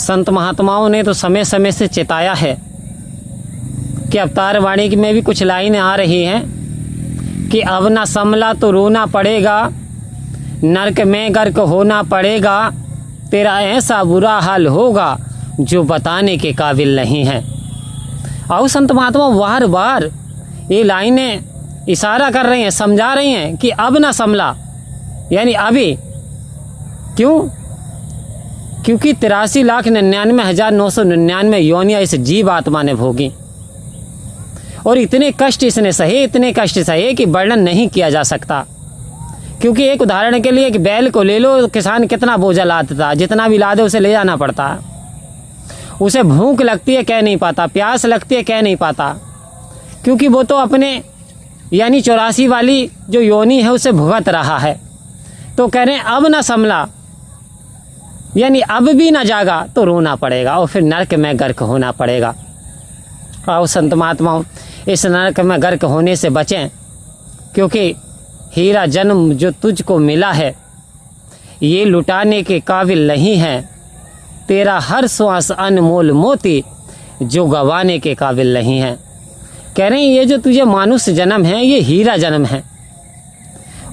संत महात्माओं ने तो समय समय से चेताया है कि अवतार वाणी में भी कुछ लाइनें आ रही हैं कि अब ना संभला तो रोना पड़ेगा, नरक में गर्क होना पड़ेगा, तेरा ऐसा बुरा हाल होगा जो बताने के काबिल नहीं है। और संत महात्मा बार बार ये लाइनें इशारा कर रही हैं, समझा रही हैं कि अब ना संभला, यानी अभी। क्यों? क्योंकि 83,99,999 योनियाँ इस जीव आत्मा ने भोगी और इतने कष्ट इसने सहे, इतने कष्ट सहे कि वर्णन नहीं किया जा सकता। क्योंकि एक उदाहरण के लिए एक बैल को ले लो, किसान कितना बोझा लादता, जितना भी लादे उसे ले जाना पड़ता। उसे भूख लगती है कह नहीं पाता, प्यास लगती है कह नहीं पाता, क्योंकि वो तो अपने यानी 84 वाली जो योनि है उसे भुगत रहा है। तो कह रहे हैं अब ना संभला, यानी अब भी ना जागा तो रोना पड़ेगा और फिर नरक में गर्क होना पड़ेगा। और संत महात्माओं इस नरक में गर्क होने से बचें, क्योंकि हीरा जन्म जो तुझको मिला है ये लुटाने के काबिल नहीं है, तेरा हर श्वास अनमोल मोती जो गंवाने के काबिल नहीं है। कह रहे हैं ये जो तुझे मानुष जन्म है ये हीरा जन्म है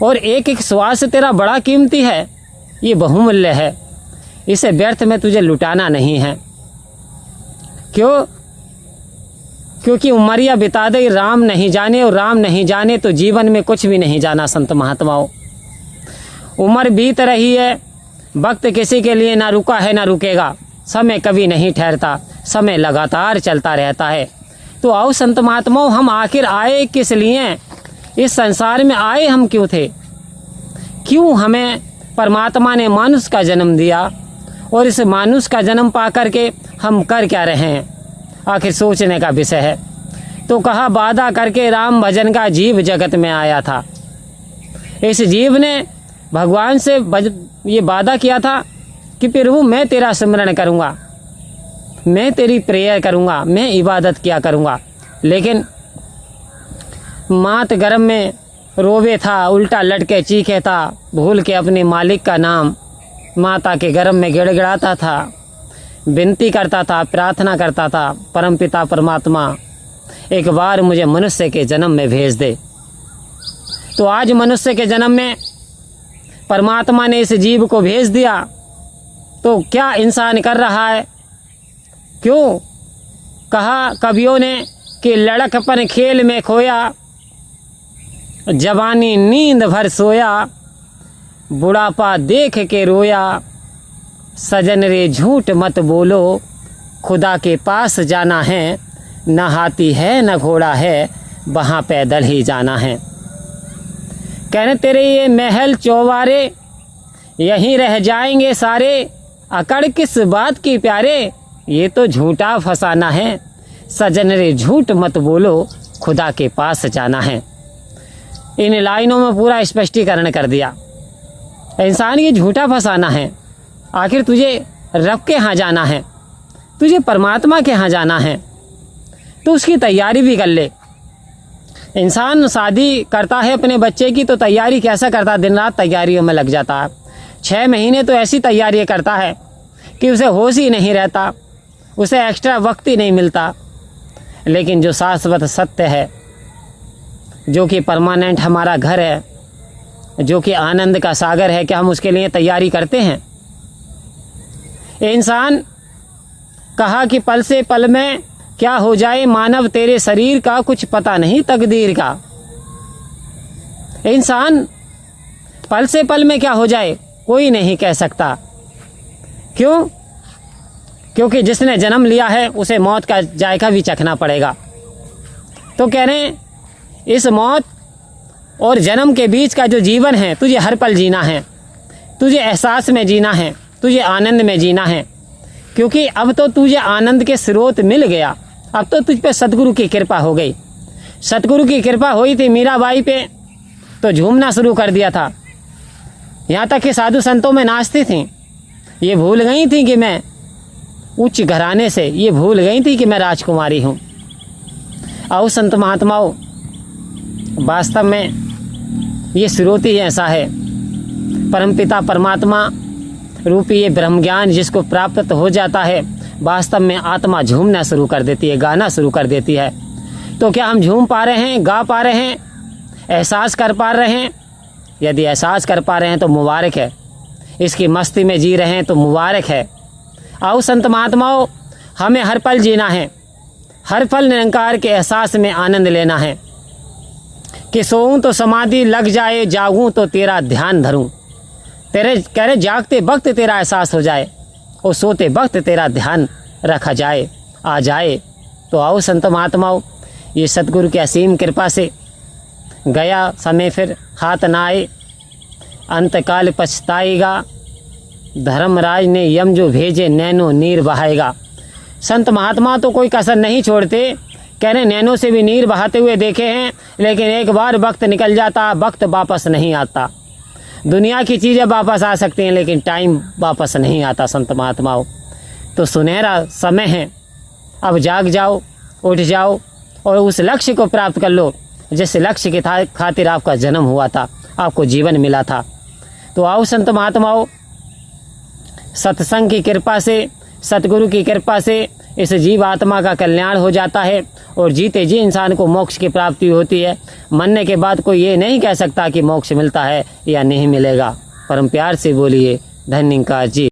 और एक एक श्वास तेरा बड़ा कीमती है, ये बहुमूल्य है, इसे व्यर्थ में तुझे लुटाना नहीं है। क्यों? क्योंकि उमरिया बिता दे राम नहीं जाने और राम नहीं जाने तो जीवन में कुछ भी नहीं जाना। संत महात्माओं उम्र बीत रही है, वक्त किसी के लिए ना रुका है ना रुकेगा, समय कभी नहीं ठहरता, समय लगातार चलता रहता है। तो आओ संत महात्माओं हम आखिर आए किस लिए, इस संसार में आए हम क्यों थे, क्यों हमें परमात्मा ने मानुष का जन्म दिया और इस मानुष का जन्म पा करके हम कर क्या रहे हैं, आखिर सोचने का विषय है। तो कहा वादा करके राम भजन का जीव जगत में आया था। इस जीव ने भगवान से ये वादा किया था कि प्रभु मैं तेरा स्मरण करूँगा, मैं तेरी प्रेयर करूँगा, मैं इबादत किया करूँगा। लेकिन मात गर्भ में रोवे था, उल्टा लटके चीखे था, भूल के अपने मालिक का नाम माता के गर्भ में गिड़गिड़ाता था, विनती करता था, प्रार्थना करता था, परमपिता परमात्मा एक बार मुझे मनुष्य के जन्म में भेज दे। तो आज मनुष्य के जन्म में परमात्मा ने इस जीव को भेज दिया। तो क्या इंसान कर रहा है? क्यों? कहा कवियों ने कि लड़कपन खेल में खोया, जवानी नींद भर सोया, बुढ़ापा देख के रोया, सजन रे झूठ मत बोलो, खुदा के पास जाना है, न हाथी है न घोड़ा है, वहाँ पैदल ही जाना है। कहने तेरे ये महल चौबारे यहीं रह जाएंगे सारे, अकड़ किस बात की प्यारे, ये तो झूठा फसाना है, सजन रे झूठ मत बोलो, खुदा के पास जाना है। इन लाइनों में पूरा स्पष्टीकरण कर दिया। इंसान ये झूठा फसाना है, आखिर तुझे रब के यहाँ जाना है, तुझे परमात्मा के यहाँ जाना है, तो उसकी तैयारी भी कर ले। इंसान शादी करता है अपने बच्चे की तो तैयारी कैसा करता है, दिन रात तैयारियों में लग जाता है। 6 महीने तो ऐसी तैयारी करता है कि उसे होश ही नहीं रहता, उसे एक्स्ट्रा वक्त ही नहीं मिलता। लेकिन जो शाश्वत सत्य है, जो कि परमानेंट हमारा घर है, जो कि आनंद का सागर है, क्या हम उसके लिए तैयारी करते हैं? इंसान कहा कि पल से पल में क्या हो जाए मानव तेरे शरीर का, कुछ पता नहीं तकदीर का। इंसान पल से पल में क्या हो जाए कोई नहीं कह सकता। क्यों? क्योंकि जिसने जन्म लिया है उसे मौत का जायका भी चखना पड़ेगा। तो कह रहे हैं इस मौत और जन्म के बीच का जो जीवन है तुझे हर पल जीना है, तुझे एहसास में जीना है, तुझे आनंद में जीना है। क्योंकि अब तो तुझे आनंद के स्रोत मिल गया, अब तो तुझ पे सतगुरु की कृपा हो गई। सतगुरु की कृपा हुई थी मीराबाई पे तो झूमना शुरू कर दिया था, यहाँ तक कि साधु संतों में नाचती थीं। ये भूल गई थी कि मैं उच्च घराने से, ये भूल गई थी कि मैं राजकुमारी हूँ। आओ संत महात्माओं, वास्तव में ये स्रोत ही ऐसा है। परमपिता परमात्मा रूपी ये ब्रह्म ज्ञान जिसको प्राप्त हो जाता है, वास्तव में आत्मा झूमना शुरू कर देती है, गाना शुरू कर देती है। तो क्या हम झूम पा रहे हैं, गा पा रहे हैं, एहसास कर पा रहे हैं? यदि एहसास कर पा रहे हैं तो मुबारक है, इसकी मस्ती में जी रहे हैं तो मुबारक है। आओ संत महात्माओं, हमें हर पल जीना है, हर पल निरंकार के एहसास में आनंद लेना है कि सोऊं तो समाधि लग जाए, जागूं तो तेरा ध्यान धरूं। तेरे कह रहे जागते वक्त तेरा एहसास हो जाए और सोते वक्त तेरा ध्यान रखा जाए, आ जाए। तो आओ संत महात्माओं, ये सतगुरु की असीम कृपा से गया समय फिर हाथ न आए, अंतकाल पछताएगा, धर्मराज ने यम जो भेजे, नैनो नीर बहाएगा। संत महात्मा तो कोई कसर नहीं छोड़ते, कह रहे नैनों से भी नीर बहाते हुए देखे हैं, लेकिन एक बार वक्त निकल जाता, वक्त वापस नहीं आता। दुनिया की चीज़ें वापस आ सकती हैं, लेकिन टाइम वापस नहीं आता संत महात्माओं। तो सुनहरा समय है, अब जाग जाओ, उठ जाओ और उस लक्ष्य को प्राप्त कर लो जिस लक्ष्य की खातिर आपका जन्म हुआ था, आपको जीवन मिला था। तो आओ संत महात्माओं, सत्संग की कृपा से, सतगुरु की कृपा से इस जीव आत्मा का कल्याण हो जाता है और जीते जी इंसान को मोक्ष की प्राप्ति होती है। मरने के बाद कोई ये नहीं कह सकता कि मोक्ष मिलता है या नहीं मिलेगा। परम प्यार से बोलिए धन्यवाद जी।